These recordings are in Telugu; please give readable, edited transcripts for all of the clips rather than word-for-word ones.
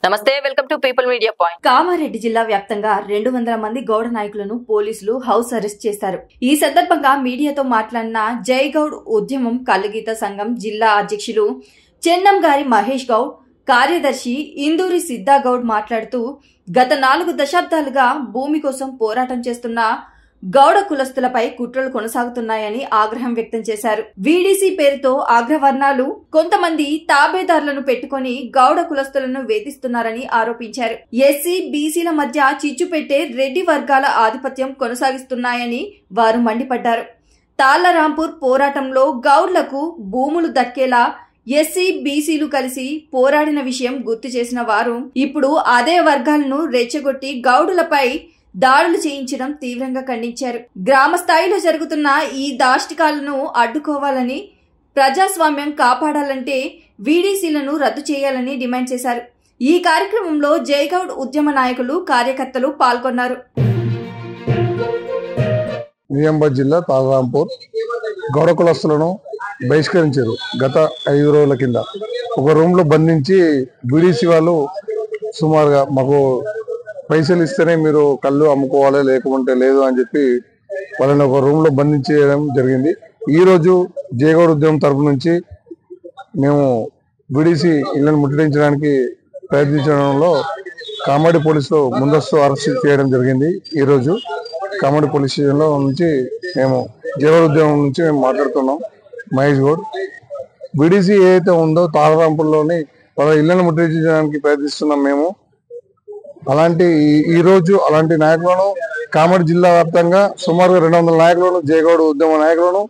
నమస్తే, welcome to people media point. Kamareddy జిల్లా వ్యాప్తంగా 200 మంది గౌడ నాయకులను పోలీసులు హౌస్ అరెస్ట్ చేశారు. ఈ సందర్భంగా మీడియాతో మాట్లాడిన జై గౌడ్ ఉద్యమం కల్లుగీత సంఘం జిల్లా అధ్యక్షులు చెన్నంగారి మహేష్ గౌడ్, కార్యదర్శి ఇందూరి సిద్ధాగౌడ్ మాట్లాడుతూ గత 4 దశాబ్దాలుగా భూమి కోసం పోరాటం చేస్తున్న గౌడ కులస్తులపై కుట్రలు కొనసాగుతున్నాయని ఆగ్రహం వ్యక్తం చేశారు. వీడీసీ పేరుతో అగ్రవర్ణాలు కొంతమంది తాబేదారులను పెట్టుకుని గౌడ కులస్తులను వేధిస్తున్నారని ఆరోపించారు. ఎస్సీ బీసీల మధ్య చిచ్చు పెట్టే రెడ్డి వర్గాల ఆధిపత్యం కొనసాగిస్తున్నాయని వారు మండిపడ్డారు. తాళ్లరాంపూర్ పోరాటంలో గౌడ్లకు భూములు దక్కేలా ఎస్సీ బీసీలు కలిసి పోరాడిన విషయం గుర్తు చేసిన వారు ఇప్పుడు అదే వర్గాలను రెచ్చగొట్టి గౌడులపై దాడులు చేయించడం తీవ్రంగా ఖండించారు. గ్రామ స్థాయిలో జరుగుతున్న ఈ దాష్టికాలను అడ్డుకోవాలని, ప్రజాస్వామ్యం కాపాడాలంటే వీడీసీలను రద్దు చేయాలని డిమాండ్ చేశారు. ఈ కార్యక్రమంలో జైగౌడ్ ఉద్యమ నాయకులు, కార్యకర్తలు పాల్గొన్నారు. నిజామాబాద్ జిల్లా తాళ్లరాంపూర్ గౌడ కులస్తులను బహిష్కరించారు. గత 5 రోజుల కింద ఒక రూమ్ లో బంధించి బీడీసీ వాళ్ళు సుమారుగా మాకు పైసలు ఇస్తేనే మీరు కళ్ళు అమ్ముకోవాలి, లేకుంటే లేదు అని చెప్పి వాళ్ళని ఒక రూమ్ లో బంధించేయడం జరిగింది. ఈ రోజు జయగౌడ్ ఉద్యమం తరపు నుంచి మేము బీడీసీ ఇళ్లను ముట్టడించడానికి ప్రయత్నించడంలో కామారెడ్డి పోలీసులు ముందస్తు అరెస్ట్ చేయడం జరిగింది. ఈ రోజు కామారెడ్డి పోలీస్ స్టేషన్ లో నుంచి మేము జయగౌడ్ ఉద్యమం నుంచి మేము మాట్లాడుతున్నాం. మహేష్ గౌడ్ బీడీసీ ఏదైతే ఉందో తాళ్లరాంపూర్లోని వాళ్ళ ఇళ్లను ముట్టడించడానికి ప్రయత్నిస్తున్నాం మేము. అలాంటి ఈ రోజు అలాంటి నాయకులను కామారెడ్డి జిల్లా వ్యాప్తంగా సుమారుగా 200 నాయకులను, జయగౌడ్ ఉద్యమ నాయకులను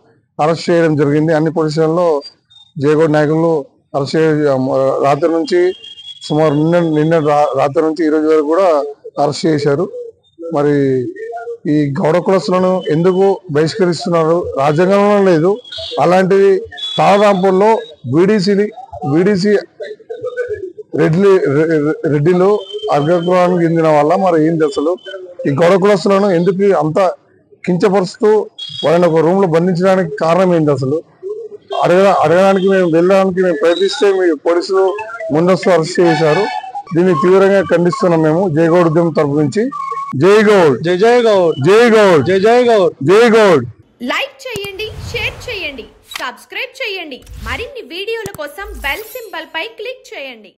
అరెస్ట్ చేయడం జరిగింది. అన్ని పొజిషన్లో జయగౌడ్ నాయకులను అరెస్ట్ రాత్రి నుంచి సుమారు నిన్న రాత్రి నుంచి ఈ రోజు వరకు కూడా అరెస్ట్ చేశారు. మరి ఈ గౌడ కులస్తులను ఎందుకు బహిష్కరిస్తున్నారు? రాజ్యాంగంలో లేదు. అలాంటిది తాళ్లరాంపూర్లో బీడీసీ రెడ్డిలు అగ్రకులానికి చెందిన వల్ల మరి ఏంటి అసలు ఈ గౌడ కులస్తులను ఎందుకు అంత కించపరుస్తూ వాళ్ళని ఒక రూమ్ లో బంధించడానికి కారణం ఏంటి? అసలు అడగడానికి వెళ్ళడానికి మేము ప్రయత్నిస్తే మీ పోలీసులు ముందస్తు అరెస్ట్ చేశారు. దీన్ని తీవ్రంగా ఖండిస్తున్నాం మేము జయగౌడ్ ఉద్యమం తరపు నుంచి. జై గౌడ్, జై జై గౌడ్, జై గౌడ్, జై జై గౌడ్, జై గౌడ్. లైక్ చేయండి, షేర్ చేయండి, సబ్స్క్రైబ్ చేయండి. మరిన్ని వీడియోల కోసం బెల్ సింబల్ పై క్లిక్ చేయండి.